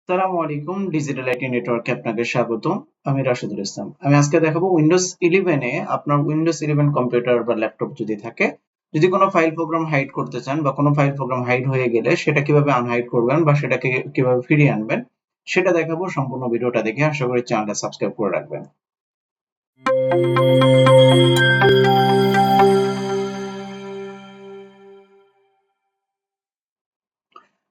আসসালামু আলাইকুম, digital IT নেটওয়ার্কে আপনাকে স্বাগত। আমি রাশেদুল ইসলাম। আমি আজকে দেখাবো উইন্ডোজ 11 এ আপনার উইন্ডোজ 11 কম্পিউটার বা ল্যাপটপ যদি থাকে, যদি কোনো ফাইল প্রোগ্রাম হাইড করতে চান বা কোনো ফাইল প্রোগ্রাম হাইড হয়ে গেলে সেটা কিভাবে আনহাইড করবেন বা সেটাকে কিভাবে ফিরিয়ে আনবেন সেটা দেখাবো। সম্পূর্ণ ভিডিওটা দেখে আশা করি চ্যানেলটা সাবস্ক্রাইব করে রাখবেন।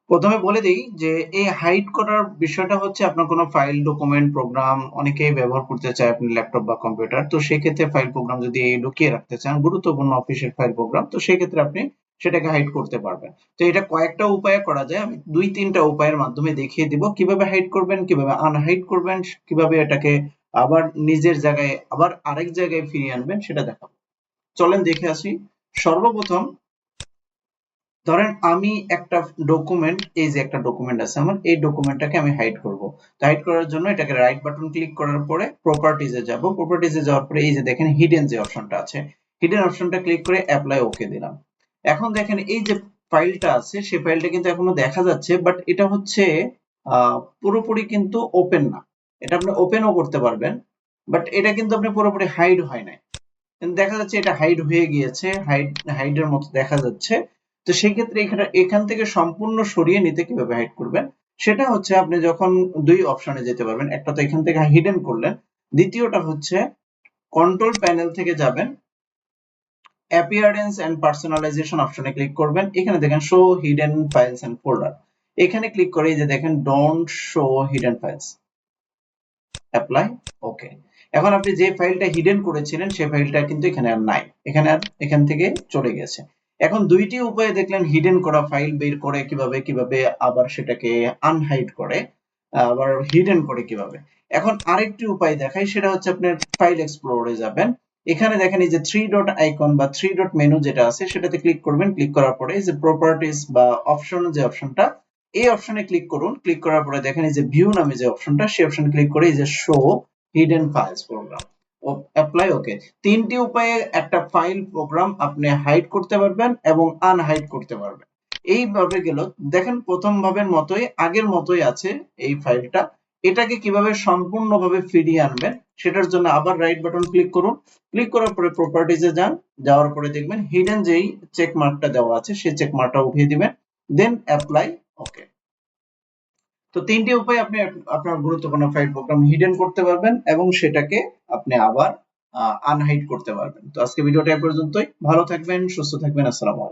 প্রথমে বলে দেই যে এই হাইড করার বিষয়টা হচ্ছে আপনার কোনো ফাইল ডকুমেন্ট প্রোগ্রাম অনেকেই ব্যবহার করতে চায় আপনি ল্যাপটপ বা কম্পিউটার, তো সেক্ষেত্রে ফাইল প্রোগ্রাম যদি লুকিয়ে রাখতে চান, গুরুত্বপূর্ণ অফিসের ফাইল প্রোগ্রাম, তো সেক্ষেত্রে আপনি সেটাকে হাইড করতে পারবেন। তো এটা কয়েকটা উপায়ে করা যায়, আমি 2-3টা উপায়ের মাধ্যমে দেখিয়ে দিব কিভাবে হাইড করবেন, কিভাবে আনহাইড করবেন, কিভাবে এটাকে আবার নিজের জায়গায় আবার আরেক জায়গায় ফিরিয়ে আনবেন সেটা দেখাবো। চলেন দেখে আসি। সর্বপ্রথম ধরেন আমি একটা ডকুমেন্ট, এই যে একটা ডকুমেন্ট আছে আমার, এই ডকুমেন্টটাকে আমি হাইড করব। তো হাইড করার জন্য এটাকে রাইট বাটন ক্লিক করার পরে প্রপার্টিজে যাব। প্রপার্টিজে যাওয়ার পরে এই যে দেখেন হিডেন যে অপশনটা আছে, হিডেন অপশনটা ক্লিক করে অ্যাপ্লাই ওকে দিলাম। এখন দেখেন এই যে ফাইলটা আছে সেই ফাইলটা কিন্তু এখনো দেখা যাচ্ছে, বাট এটা হচ্ছে পুরোপুরি কিন্তু ওপেন না। এটা আপনি ওপেনও করতে পারবেন, বাট এটা কিন্তু আপনি পুরোপুরি হাইড হয় নাই। দেখা যাচ্ছে এটা হাইড হয়ে গিয়েছে, হাইডের মতো দেখা যাচ্ছে। তো সেই ক্ষেত্রে এখান থেকে সম্পূর্ণ সরিয়ে নিতে কিভাবে হাইড করবেন সেটা হচ্ছে আপনি যখন দুই অপশনে যেতে পারবেন, একটা তো এখান থেকে হিডেন করলেন, দ্বিতীয়টা হচ্ছে কন্ট্রোল প্যানেল থেকে যাবেন, অ্যাপিয়ারেন্স এন্ড পার্সোনালাইজেশন অপশনে ক্লিক করবেন। এখানে দেখেন show hidden files and folder, এখানে ক্লিক করে এই যে দেখেন don't show hidden files, apply okay. এখন আপনি যে ফাইলটা হিডেন করেছিলেন সেই ফাইলটা কিন্তু এখানে আর নাই, এখান থেকে চলে গেছে। এখন দুইটি উপায়ে দেখলেন হিডেন করা ফাইল বের করে কিভাবে, কিভাবে আবার সেটাকে আনহাইড করে, আবার হিডেন করে কিভাবে। এখন আরেকটি উপায় দেখাই, সেটা হচ্ছে আপনার ফাইল এক্সপ্লোরারে যাবেন। এখানে দেখেন এই যে থ্রি ডট আইকন বা থ্রি ডট মেনু যেটা আছে সেটাতে ক্লিক করবেন। ক্লিক করার পরে এই যে প্রপার্টিজ বা অপশন, যে অপশনটা, এই অপশনে ক্লিক করুন। ক্লিক করার পরে দেখেন এই যে ভিউ নামে যে অপশনটা, সেই অপশনে ক্লিক করে এই যে show hidden files program, apply okay. তিনটি উপায়ে একটা ফাইল প্রোগ্রাম আপনি হাইড করতে পারবেন এবং আনহাইড করতে পারবেন। এইভাবে গেল। দেখেন প্রথম ভাবের মতোই আগের মতোই আছে এই ফাইলটা। এটাকে কিভাবে সম্পূর্ণভাবে ফিরিয়ে আনবেন সেটার জন্য আবার রাইট বাটন ক্লিক করুন। ক্লিক করার পরে প্রপার্টিজে যান, যাওয়ার পরে দেখবেন হিডেন যেই চেক মার্কটা দেওয়া আছে সেই চেক মার্কটা উঠিয়ে দিবেন, দেন অ্যাপ্লাই ওকে। তো তিনটি উপায় আপনি আপনার গুরুত্বপূর্ণ ফাইল প্রোগ্রাম হিডেন করতে পারবেন এবং সেটাকে আপনি আবার আনহাইড করতে পারবেন। তো আজকে ভিডিওটা এ পর্যন্তই। ভালো থাকবেন, সুস্থ থাকবেন। আসসালামু আলাইকুম।